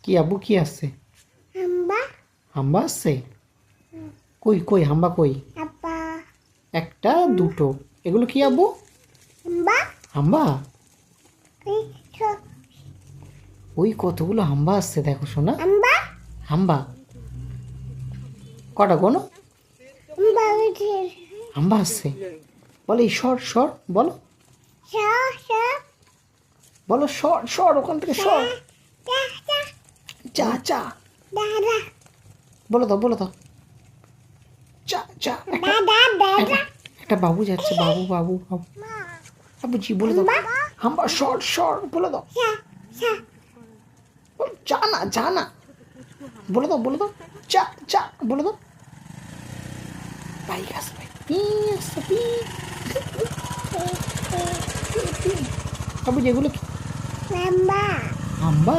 কি আব্বু কি আসছে? হাম্বা হাম্বা আসছে? কই কই হাম্বা কই? আপা একটা দুটো এগুলো কি আব্বু? হাম্বা হাম্বা? এই ছো ওই কতগুলো হাম্বা আসছে দেখো শোনা। হাম্বা হাম্বা কটা গোনো? হাম্বা উঠে হাম্বা আসছে বলো এই সর সর বলো সা সা বলো সর সর ওখান থেকে সর। চা চা চা চা দাদা বলো তো চা চা একটা দাদা একটা বাবু যাচ্ছে বাবু বাবু বাবু বাবু জি বলে দাও হাম্বা সর সর বলে দাও সা সা যা না বলে দাও চা চা বলে দাও বাইক আসবে বাবু যেগুলো কি হাম্বা হাম্বা